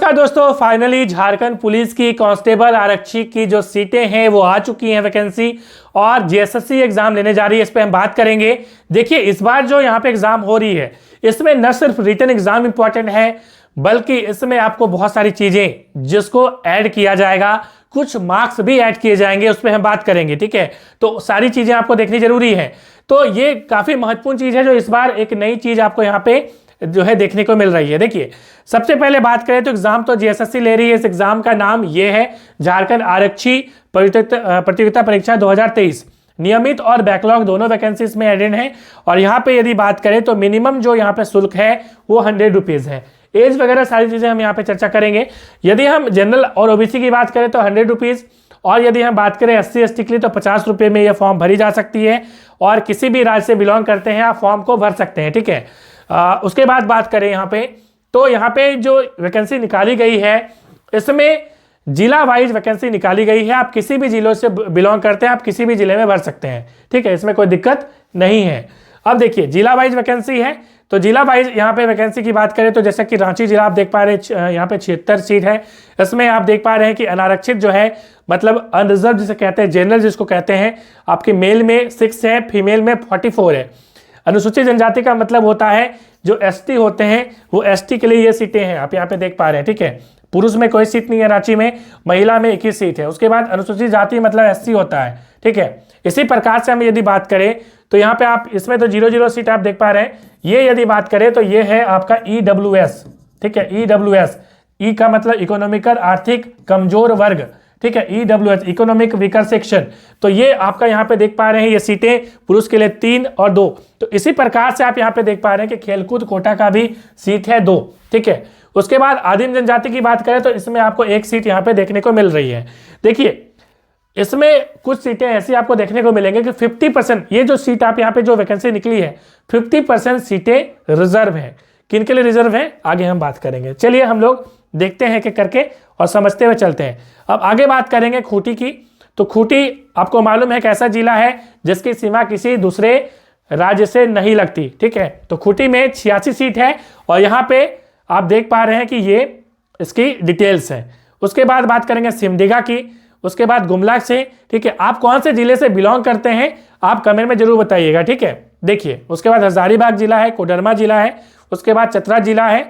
नमस्कार दोस्तों, finally Jharkhand police की कांस्टेबल आरक्षी की जो सीटें हैं वो आ चुकी हैं वैकेंसी, और जेएसएससी एग्जाम लेने जा रही है। इस पे हम बात करेंगे। देखिए, इस बार जो यहाँ पे एग्जाम हो रही है इसमें न सिर्फ रिटन एग्जाम इंपॉर्टेंट है, बल्कि इसमें आपको बहुत सारी चीजें जिसको ऐड किया जाएगा, कुछ मार्क्स भी ऐड किए जाएंगे, उस पर हम बात करेंगे। ठीक है, तो सारी चीजें आपको देखनी जरूरी है। तो ये काफी महत्वपूर्ण चीज है जो इस बार एक नई चीज आपको यहाँ पे जो है देखने को मिल रही है। देखिए, सबसे पहले बात करें तो एग्जाम तो जेएसएससी ले रही है। इस एग्जाम का नाम ये है झारखंड आरक्षी प्रतियोगिता परीक्षा 2023। नियमित और बैकलॉग दोनों वैकेंसीज में एडेड हैं। और यहाँ पे यदि बात करें तो मिनिमम जो यहाँ पे शुल्क है वो 100 रुपीज़ है। एज वगैरह सारी चीजें हम यहाँ पे चर्चा करेंगे। यदि हम जनरल और ओबीसी की बात करें तो 100 रुपीज़, और यदि हम बात करें एससी एसटी के लिए तो 50 रुपये में यह फॉर्म भरी जा सकती है। और किसी भी राज्य से बिलोंग करते हैं आप फॉर्म को भर सकते हैं। ठीक है, उसके बाद बात करें यहाँ पे, तो यहाँ पे जो वैकेंसी निकाली गई है इसमें जिला वाइज वैकेंसी निकाली गई है। आप किसी भी जिलों से बिलोंग करते हैं आप किसी भी जिले में भर सकते हैं। ठीक है, इसमें कोई दिक्कत नहीं है। अब देखिए, जिला वाइज वैकेंसी है तो जिला वाइज यहाँ पे वैकेंसी की बात करें तो जैसे कि रांची जिला आप देख पा रहे हैं, यहाँ पे 76 सीट है। इसमें आप देख पा रहे हैं कि अनारक्षित जो है, मतलब अनरिजर्व जिसे कहते हैं, जनरल जिसको कहते हैं, आपके मेल में 6 है, फीमेल में 44 है। अनुसूचित जनजाति का मतलब होता है जो एसटी होते हैं, वो एसटी के लिए ये सीटें हैं, आप यहाँ पे देख पा रहे हैं। ठीक है, पुरुष में कोई सीट नहीं है रांची में, महिला में 1 ही सीट है। उसके बाद अनुसूचित जाति मतलब एससी होता है। ठीक है, इसी प्रकार से हम यदि बात करें तो यहाँ पे आप इसमें तो 00 सीट आप देख पा रहे हैं। ये यदि बात करें तो ये है आपका ईडब्ल्यूएस। ठीक है, ईडब्ल्यूएस, ई का मतलब इकोनॉमिकल आर्थिक कमजोर वर्ग। ठीक है, ईडब्ल्यूएस इकोनॉमिक वीकर सेक्शन। तो ये आपका यहाँ पे देख पा रहे हैं, ये सीटें पुरुष के लिए 3 और 2। तो इसी प्रकार से आप यहाँ पे देख पा रहे हैं कि खेलकूद कोटा का भी सीट है 2। ठीक है, उसके बाद आदिम जनजाति की बात करें तो इसमें आपको 1 सीट यहाँ पे देखने को मिल रही है। देखिए, इसमें कुछ सीटें ऐसी आपको देखने को मिलेंगे कि 50%, ये जो सीट आप यहाँ पे जो वैकेंसी निकली है 50% सीटें रिजर्व हैं। किन के लिए रिजर्व हैं आगे हम बात करेंगे। चलिए हम लोग देखते हैं कि करके और समझते हुए चलते हैं। अब आगे बात करेंगे खूंटी की। तो खूंटी आपको मालूम है एक ऐसा जिला है जिसकी सीमा किसी दूसरे राज्य से नहीं लगती। ठीक है, तो खूंटी में 86 सीट है और यहाँ पे आप देख पा रहे हैं कि ये इसकी डिटेल्स है। उसके बाद बात करेंगे सिमडेगा की, उसके बाद गुमला से। ठीक है, आप कौन से जिले से बिलोंग करते हैं आप कमेंट में जरूर बताइएगा। ठीक है, देखिए, उसके बाद हजारीबाग जिला है, कोडरमा जिला है, उसके बाद चतरा जिला है।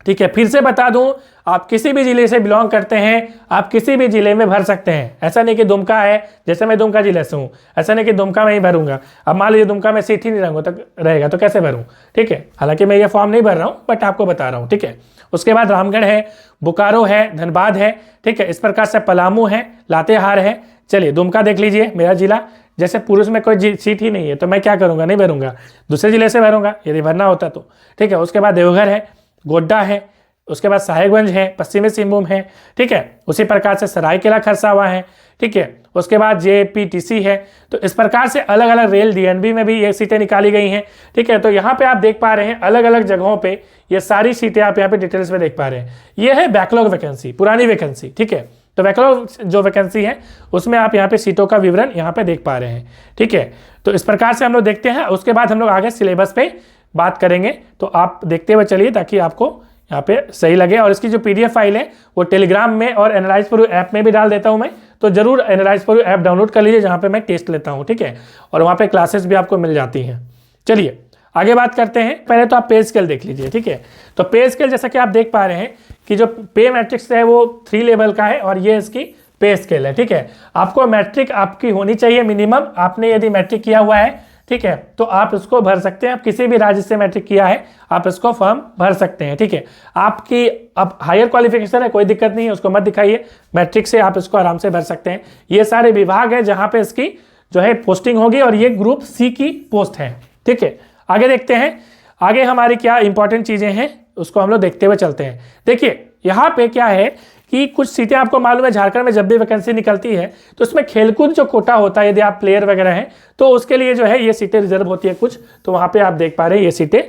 ठीक है, फिर से बता दूं, आप किसी भी जिले से बिलोंग करते हैं आप किसी भी जिले में भर सकते हैं। ऐसा नहीं कि दुमका है, जैसे मैं दुमका जिले से हूँ, ऐसा नहीं कि दुमका में ही भरूंगा। अब मान लीजिए दुमका में सीट ही नहीं रहेगा तो कैसे भरूँ। ठीक है, हालांकि मैं ये फॉर्म नहीं भर रहा हूँ बट आपको बता रहा हूँ। ठीक है, उसके बाद रामगढ़ है, बोकारो है, धनबाद है। ठीक है, इस प्रकार से पलामू है, लातेहार है। चलिए, दुमका देख लीजिए, मेरा जिला, जैसे पुरुष में कोई सीट ही नहीं है तो मैं क्या करूँगा, नहीं भरूंगा, दूसरे जिले से भरूंगा यदि भरना होता तो। ठीक है, उसके बाद देवघर है, गोड्डा है, उसके बाद साहेबगंज है, पश्चिमी सिंहभूम है। ठीक है, उसी प्रकार से सरायकेला खरसावा है। ठीक है, उसके बाद जेपीटीसी है। तो इस प्रकार से अलग अलग रेल डीएनबी में भी ये सीटें निकाली गई हैं। ठीक है, तो यहाँ पे आप देख पा रहे हैं अलग अलग जगहों पे ये सारी सीटें आप यहाँ पे डिटेल्स में देख पा रहे हैं। ये है बैकलॉग वैकेंसी, पुरानी वैकेंसी। ठीक है, तो बैकलॉग जो वैकेंसी है उसमें आप यहाँ पे सीटों का विवरण यहाँ पे देख पा रहे हैं। ठीक है, तो इस प्रकार से हम लोग देखते हैं। उसके बाद हम लोग आगे सिलेबस पे बात करेंगे, तो आप देखते हुए चलिए ताकि आपको यहाँ पे सही लगे। और इसकी जो पीडीएफ फाइल है वो टेलीग्राम में और एनालाइज फॉर यू ऐप में भी डाल देता हूँ मैं, तो जरूर analyse for you app download कर लीजिए जहाँ पे मैं टेस्ट लेता हूँ। ठीक है, और वहाँ पे क्लासेस भी आपको मिल जाती हैं। चलिए आगे बात करते हैं। पहले तो आप पे स्केल देख लीजिए। ठीक है, तो पे स्केल जैसा कि आप देख पा रहे हैं कि जो पे मैट्रिक्स है वो 3 लेवल का है और ये इसकी पे स्केल है। ठीक है, आपको मैट्रिक आपकी होनी चाहिए मिनिमम। आपने यदि मैट्रिक किया हुआ है, ठीक है, तो आप इसको भर सकते हैं। आप किसी भी राज्य से मैट्रिक किया है आप इसको फॉर्म भर सकते हैं। ठीक है, आपकी अब हायर क्वालिफिकेशन है कोई दिक्कत नहीं है, उसको मत दिखाइए, मैट्रिक से आप इसको आराम से भर सकते हैं। ये सारे विभाग है जहाँ पे इसकी जो है पोस्टिंग होगी और ये ग्रुप सी की पोस्ट है। ठीक है, आगे देखते हैं आगे हमारी क्या इंपॉर्टेंट चीजें हैं उसको हम लोग देखते हुए चलते हैं। देखिए, यहाँ पे क्या है कि कुछ सीटें आपको मालूम है झारखंड में जब भी वैकेंसी निकलती है तो उसमें खेलकूद जो कोटा होता है, यदि आप प्लेयर वगैरह हैं तो उसके लिए जो है ये सीटें रिजर्व होती है कुछ। तो वहाँ पे आप देख पा रहे हैं ये सीटें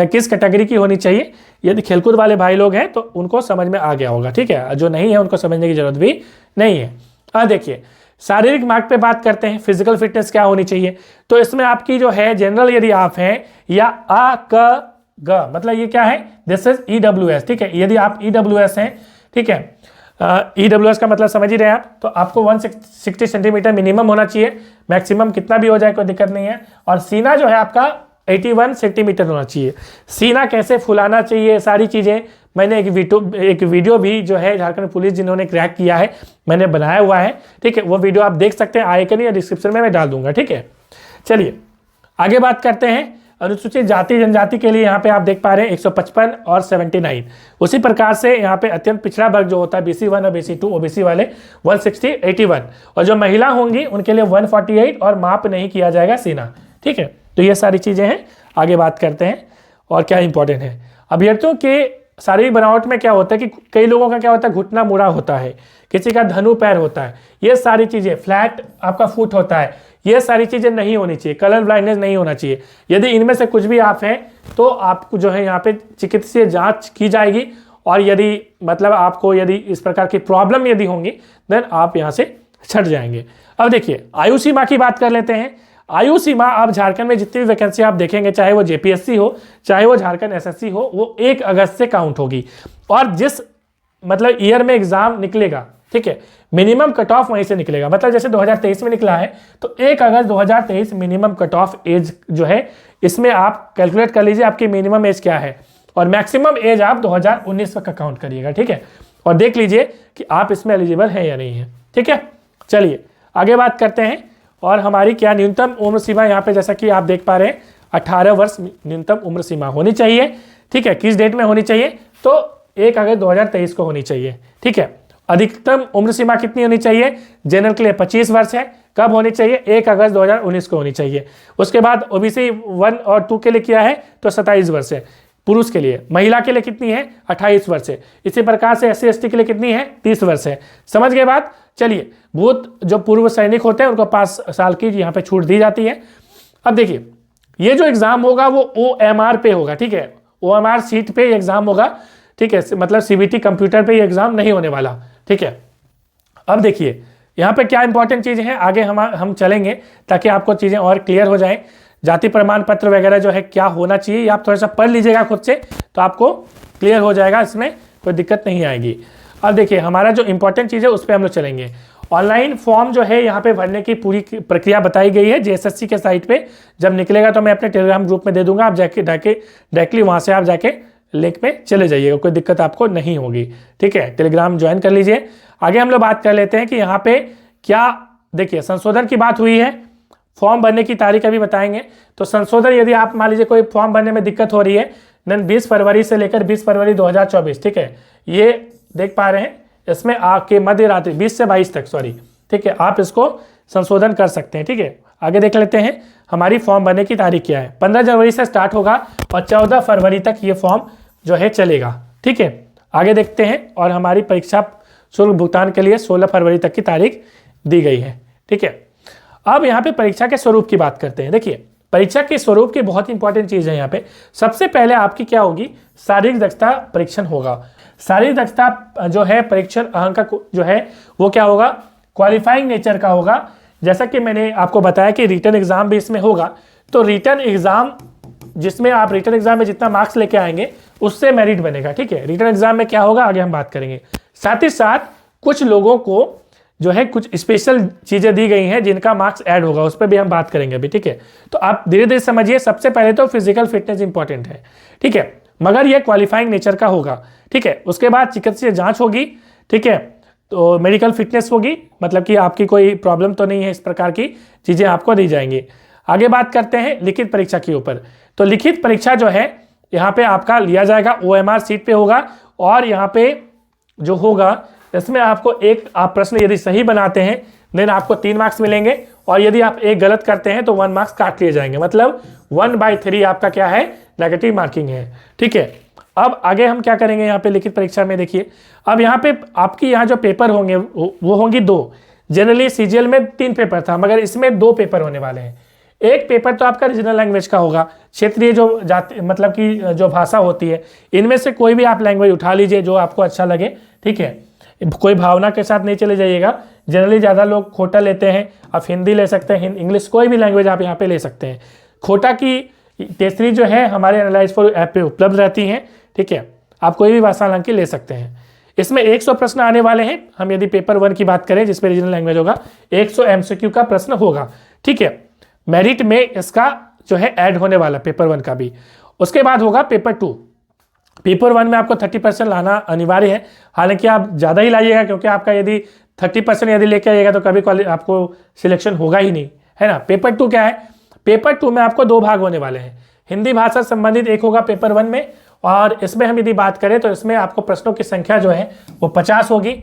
किस कैटेगरी की होनी चाहिए। यदि खेलकूद वाले भाई लोग हैं तो उनको समझ में आ गया होगा। ठीक है, जो नहीं है उनको समझने की जरूरत भी नहीं है। देखिए, शारीरिक मार्ग पे बात करते हैं, फिजिकल फिटनेस क्या होनी चाहिए। तो इसमें आपकी जो है जनरल यदि आप हैं या मतलब ये क्या है, दिस इज EWS, ठीक है। यदि आप EWS हैं, ठीक है, EWS का मतलब समझ ही रहे आप, तो आपको 160 सेंटीमीटर मिनिमम होना चाहिए, मैक्सिमम कितना भी हो जाए कोई दिक्कत नहीं है। और सीना जो है आपका 81 सेंटीमीटर होना चाहिए। सीना कैसे फुलाना चाहिए, सारी चीज़ें मैंने एक वीडियो भी जो है झारखंड पुलिस जिन्होंने क्रैक किया है मैंने बनाया हुआ है, ठीक है। वो वीडियो आप देख सकते हैं, आइकन या डिस्क्रिप्शन में मैं डाल दूंगा, ठीक है। चलिए आगे बात करते हैं। अनुसूचित जाति जनजाति के लिए यहाँ पे आप देख पा रहे हैं 155 और 79। उसी प्रकार से यहाँ पे अत्यंत पिछड़ा वर्ग जो होता है BC1 और BC2 OBC वाले 160 81, और जो महिला होंगी उनके लिए 148 और माप नहीं किया जाएगा सीना, ठीक है। तो ये सारी चीज़ें हैं। आगे बात करते हैं और क्या इंपॉर्टेंट है। अभ्यर्थियों के शारीरिक बनावट में क्या होता है कि कई लोगों का क्या होता है, घुटना मुड़ा होता है, किसी का धनु पैर होता है, ये सारी चीज़ें, फ्लैट आपका फुट होता है, ये सारी चीज़ें नहीं होनी चाहिए, कलर ब्लाइंडनेस नहीं होना चाहिए। यदि इनमें से कुछ भी आप हैं तो आपको जो है यहाँ पे चिकित्सीय जांच की जाएगी, और यदि मतलब आपको यदि इस प्रकार की प्रॉब्लम यदि होंगी देन आप यहाँ से छट जाएंगे। अब देखिए आयु सीमा की बात कर लेते हैं। आयु सीमा आप झारखंड में जितनी भी वैकेंसी आप देखेंगे, चाहे वो JPSC हो चाहे वो झारखंड SSC हो, वो 1 अगस्त से काउंट होगी। और जिस मतलब ईयर में एग्जाम निकलेगा, ठीक है, मिनिमम कट ऑफ वहीं से निकलेगा। मतलब जैसे 2023 में निकला है तो 1 अगस्त 2023 मिनिमम कट ऑफ एज जो है, इसमें आप कैलकुलेट कर लीजिए आपकी मिनिमम एज क्या है, और मैक्सिमम एज आप 2019 का काउंट करिएगा, ठीक है। और देख लीजिए कि आप इसमें एलिजिबल हैं या नहीं है, ठीक है। चलिए आगे बात करते हैं। और हमारी क्या न्यूनतम उम्र सीमा यहाँ पे जैसा कि आप देख पा रहे हैं 18 वर्ष न्यूनतम उम्र सीमा होनी चाहिए, ठीक है। किस डेट में होनी चाहिए, तो 1 अगस्त 2023 को होनी चाहिए, ठीक है। अधिकतम उम्र सीमा कितनी होनी चाहिए, जनरल के लिए 25 वर्ष है, कब होनी चाहिए, 1 अगस्त 2019 को होनी चाहिए। उसके बाद OBC 1 और 2 के लिए किया है तो 27 वर्ष है पुरुष के लिए, महिला के लिए कितनी है 28 वर्ष है। इसी प्रकार से SC ST के लिए कितनी है 30 वर्ष है। समझ गए बात। चलिए भूत जो पूर्व सैनिक होते हैं उनको 5 साल की यहाँ पे छूट दी जाती है। अब देखिए ये जो एग्जाम होगा वो OMR पे होगा, ठीक है, OMR सीट पे एग्जाम होगा, ठीक है, मतलब CBT कंप्यूटर पे एग्जाम नहीं होने वाला, ठीक है। अब देखिए यहाँ पे क्या इंपॉर्टेंट चीज़ है, आगे हम चलेंगे ताकि आपको चीज़ें और क्लियर हो जाएं। जाति प्रमाण पत्र वगैरह जो है क्या होना चाहिए, आप थोड़ा सा पढ़ लीजिएगा खुद से तो आपको क्लियर हो जाएगा, इसमें कोई दिक्कत नहीं आएगी। अब देखिए हमारा जो इंपॉर्टेंट चीज़ है उस पर हम लोग चलेंगे। ऑनलाइन फॉर्म जो है यहाँ पे भरने की पूरी प्रक्रिया बताई गई है JSSC के साइट पे। जब निकलेगा तो मैं अपने टेलीग्राम ग्रुप में दे दूंगा, आप जाके डायरेक्टली वहाँ से आप जाके लिंक में चले जाइएगा, कोई दिक्कत आपको नहीं होगी, ठीक है। टेलीग्राम ज्वाइन कर लीजिए। आगे हम लोग बात कर लेते हैं कि यहाँ पे क्या, देखिए संशोधन की बात हुई है, फॉर्म भरने की तारीख अभी बताएंगे। तो संशोधन यदि आप मान लीजिए कोई फॉर्म भरने में दिक्कत हो रही है देन 20 फरवरी से लेकर 20 फरवरी 2024, ठीक है, ये देख पा रहे हैं, इसमें आपके मध्य रात्रि 20 से 22 तक, सॉरी, ठीक है, आप इसको संशोधन कर सकते हैं, ठीक है। आगे देख लेते हैं हमारी फॉर्म भरने की तारीख क्या है। 15 जनवरी से स्टार्ट होगा और 14 फरवरी तक ये फॉर्म जो है चलेगा, ठीक है। आगे देखते हैं, और हमारी परीक्षा शुल्क भुगतान के लिए 16 फरवरी तक की तारीख दी गई है, ठीक है। अब यहाँ पे परीक्षा के स्वरूप की बात करते हैं। देखिए परीक्षा के स्वरूप की बहुत इंपॉर्टेंट चीज़ है यहाँ पे। सबसे पहले आपकी क्या होगी, शारीरिक दक्षता परीक्षण होगा। शारीरिक दक्षता जो है परीक्षण अंक जो है वो क्या होगा, क्वालिफाइंग नेचर का होगा। जैसा कि मैंने आपको बताया कि रिटन एग्जाम भी इसमें होगा, तो रिटन एग्जाम जिसमें आप रिटन एग्जाम में जितना मार्क्स लेके आएंगे उससे मेरिट बनेगा, ठीक है। रिटन एग्जाम में क्या होगा आगे हम बात करेंगे। साथ ही साथ कुछ लोगों को जो है कुछ स्पेशल चीज़ें दी गई हैं जिनका मार्क्स ऐड होगा, उस पर भी हम बात करेंगे अभी, ठीक है। तो आप धीरे धीरे समझिए। सबसे पहले तो फिजिकल फिटनेस इंपॉर्टेंट है, ठीक है, मगर ये क्वालिफाइंग नेचर का होगा, ठीक है। उसके बाद चिकित्सीय जांच होगी, ठीक है, तो मेडिकल फिटनेस होगी, मतलब कि आपकी कोई प्रॉब्लम तो नहीं है, इस प्रकार की चीज़ें आपको दी जाएंगी। आगे बात करते हैं लिखित परीक्षा के ऊपर। तो लिखित परीक्षा जो है यहाँ पे आपका लिया जाएगा OMR सीट पे होगा, और यहाँ पे जो होगा इसमें आपको एक आप प्रश्न यदि सही बनाते हैं देन आपको 3 मार्क्स मिलेंगे, और यदि आप एक गलत करते हैं तो 1 मार्क्स काट लिए जाएंगे, मतलब 1/3 आपका क्या है नेगेटिव मार्किंग है, ठीक है। अब आगे हम क्या करेंगे यहाँ पे लिखित परीक्षा में, देखिए अब यहाँ पे आपकी यहाँ जो पेपर होंगे वो होंगी 2। जनरली CGL में 3 पेपर था, मगर इसमें 2 पेपर होने वाले हैं। एक पेपर तो आपका रीजनल लैंग्वेज का होगा, क्षेत्रीय जो जाति मतलब कि जो भाषा होती है, इनमें से कोई भी आप लैंग्वेज उठा लीजिए जो आपको अच्छा लगे, ठीक है। कोई भावना के साथ नहीं चले जाइएगा। जनरली ज़्यादा लोग खोटा लेते हैं, आप हिंदी ले सकते हैं, इंग्लिश, कोई भी लैंग्वेज आप यहाँ पे ले सकते हैं। खोटा की टेस्ट सीरीज जो है हमारे एनालाइज फॉर ऐप पे उपलब्ध रहती हैं। ठीक है, आप कोई भी भाषा हालांकि ले सकते हैं। इसमें 100 प्रश्न आने वाले हैं। हम यदि पेपर 1 की बात करें जिसमें रीजनल लैंग्वेज होगा, 100 MCQ का प्रश्न होगा। ठीक है, मेरिट में इसका जो है ऐड होने वाला पेपर 1 का भी। उसके बाद होगा पेपर 2। पेपर 1 में आपको 30% लाना अनिवार्य है, हालांकि आप ज़्यादा ही लाइएगा, क्योंकि आपका यदि 30% यदि लेके आइएगा तो कभी आपको सिलेक्शन होगा ही नहीं, है ना। पेपर 2 क्या है, पेपर 2 में आपको 2 भाग होने वाले हैं। हिंदी भाषा संबंधित एक होगा पेपर 1 में, और इसमें हम यदि बात करें तो इसमें आपको प्रश्नों की संख्या जो है वो 50 होगी।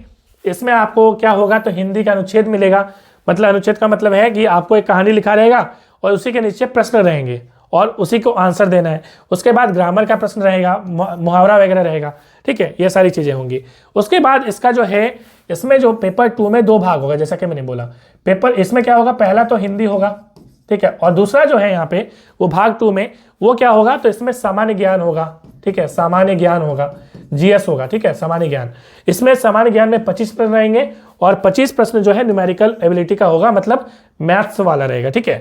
इसमें आपको क्या होगा, तो हिंदी का अनुच्छेद मिलेगा। मतलब अनुच्छेद का मतलब है कि आपको एक कहानी लिखा रहेगा और उसी के नीचे प्रश्न रहेंगे और उसी को आंसर देना है। उसके बाद ग्रामर का प्रश्न रहेगा, मुहावरा वगैरह रहेगा। ठीक है, ये सारी चीज़ें होंगी। उसके बाद इसका जो है, इसमें जो पेपर 2 में 2 भाग होगा, जैसा कि मैंने बोला। पेपर इसमें क्या होगा, पहला तो हिंदी होगा, ठीक है, और दूसरा जो है यहाँ पे वो भाग 2 में वो क्या होगा, तो इसमें सामान्य ज्ञान होगा। ठीक है, सामान्य ज्ञान होगा, GS होगा। ठीक है, सामान्य ज्ञान। इसमें सामान्य ज्ञान में 25 प्रश्न रहेंगे और 25 प्रश्न जो है न्यूमेरिकल एबिलिटी का होगा, मतलब मैथ्स वाला रहेगा। ठीक है,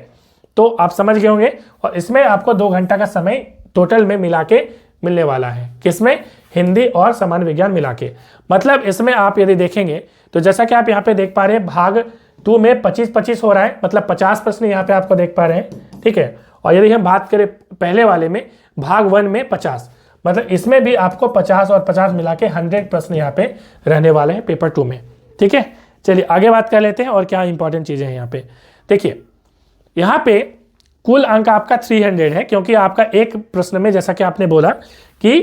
तो आप समझ गए होंगे। और इसमें आपको 2 घंटा का समय टोटल में मिला के मिलने वाला है। किसमें, हिंदी और सामान्य विज्ञान मिला के। मतलब इसमें आप यदि देखेंगे तो जैसा कि आप यहाँ पे देख पा रहे हैं, भाग 2 में 25-25 हो रहा है, मतलब 50 प्रश्न यहाँ पे आपको देख पा रहे हैं। ठीक है, और यदि हम बात करें पहले वाले में, भाग 1 में 50, मतलब इसमें भी आपको 50 और 50 मिला के 100 प्रश्न यहाँ पे रहने वाले हैं पेपर 2 में। ठीक है, चलिए आगे बात कर लेते हैं और क्या इंपॉर्टेंट चीज़ें हैं यहाँ पे। देखिए, यहाँ पे कुल अंक आपका 300 है, क्योंकि आपका एक प्रश्न में जैसा कि आपने बोला कि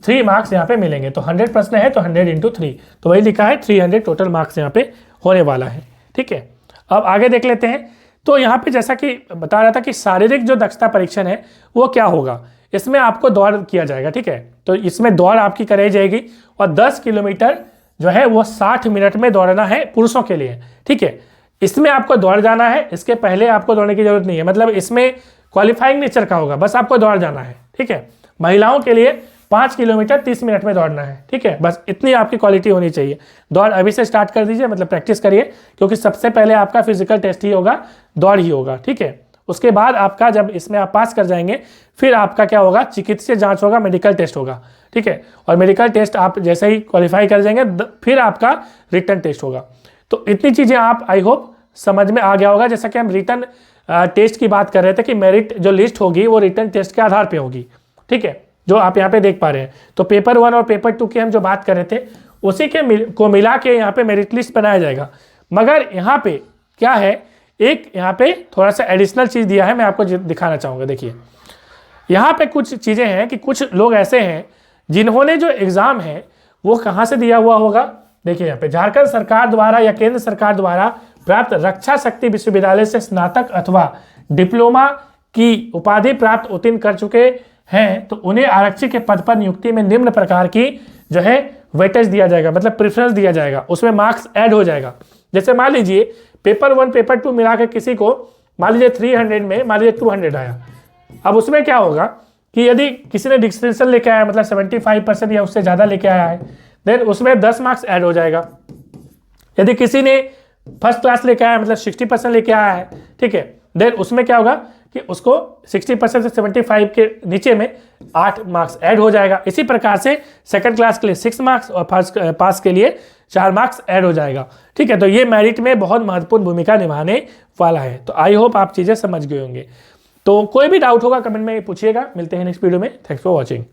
3 मार्क्स यहाँ पे मिलेंगे, तो 100 प्रश्न है तो 100 × 3, तो वही लिखा है 300 टोटल मार्क्स यहाँ पे होने वाला है। ठीक है, अब आगे देख लेते हैं। तो यहाँ पे जैसा कि बता रहा था कि शारीरिक जो दक्षता परीक्षण है वो क्या होगा, इसमें आपको दौड़ किया जाएगा। ठीक है, तो इसमें दौड़ आपकी कराई जाएगी और 10 किलोमीटर जो है वो 60 मिनट में दौड़ना है पुरुषों के लिए। ठीक है, इसमें आपको दौड़ जाना है, इसके पहले आपको दौड़ने की जरूरत नहीं है, मतलब इसमें क्वालिफाइंग नेचर का होगा, बस आपको दौड़ जाना है। ठीक है, महिलाओं के लिए 5 किलोमीटर 30 मिनट में दौड़ना है। ठीक है, बस इतनी आपकी क्वालिटी होनी चाहिए। दौड़ अभी से स्टार्ट कर दीजिए, मतलब प्रैक्टिस करिए, क्योंकि सबसे पहले आपका फिजिकल टेस्ट ही होगा, दौड़ ही होगा। ठीक है, उसके बाद आपका जब इसमें आप पास कर जाएंगे, फिर आपका क्या होगा, चिकित्सीय जांच होगा, मेडिकल टेस्ट होगा। ठीक है, और मेडिकल टेस्ट आप जैसे ही क्वालिफाई कर जाएंगे फिर आपका रिटन टेस्ट होगा। तो इतनी चीज़ें आप आई होप समझ में आ गया होगा। जैसा कि हम रिटन टेस्ट की बात कर रहे थे कि मेरिट जो लिस्ट होगी वो रिटन टेस्ट के आधार पे होगी। ठीक है, जो आप यहाँ पे देख पा रहे हैं। तो पेपर 1 और पेपर 2 की हम जो बात कर रहे थे उसी के को मिला के यहाँ पे मेरिट लिस्ट बनाया जाएगा। मगर यहाँ पे क्या है, एक यहाँ पे थोड़ा सा एडिशनल चीज़ दिया है, मैं आपको दिखाना चाहूँगा। देखिए, यहाँ पे कुछ चीज़ें हैं कि कुछ लोग ऐसे हैं जिन्होंने जो एग्ज़ाम है वो कहाँ से दिया हुआ होगा। देखिए यहाँ पे, झारखंड सरकार द्वारा या केंद्र सरकार द्वारा प्राप्त रक्षा शक्ति विश्वविद्यालय से स्नातक अथवा डिप्लोमा की उपाधि प्राप्त उत्तीर्ण कर चुके हैं, तो उन्हें आरक्षी के पद पर नियुक्ति में निम्न प्रकार की जो है वेटेज दिया जाएगा, मतलब प्रेफरेंस दिया जाएगा, उसमें मार्क्स ऐड हो जाएगा। जैसे मान लीजिए पेपर 1 पेपर 2 मिला के किसी को मान लीजिए 300 में मान लीजिए 200 आया। अब उसमें क्या होगा कि यदि किसी ने डिस्टिंक्शन लेके आया, मतलब 75% या उससे ज़्यादा लेके आया है, देन उसमें 10 मार्क्स ऐड हो जाएगा। यदि किसी ने फर्स्ट क्लास लेके आया, मतलब 60% लेके आया है, ठीक है, देन उसमें क्या होगा कि उसको 60% से 75 के नीचे में 8 मार्क्स ऐड हो जाएगा। इसी प्रकार से सेकंड क्लास के लिए 6 मार्क्स और फर्स्ट पास के लिए 4 मार्क्स ऐड हो जाएगा। ठीक है, तो ये मेरिट में बहुत महत्वपूर्ण भूमिका निभाने वाला है। तो आई होप आप चीज़ें समझ गए होंगे। तो कोई भी डाउट होगा कमेंट में पूछिएगा। मिलते हैं नेक्स्ट वीडियो में। Thanks for watching.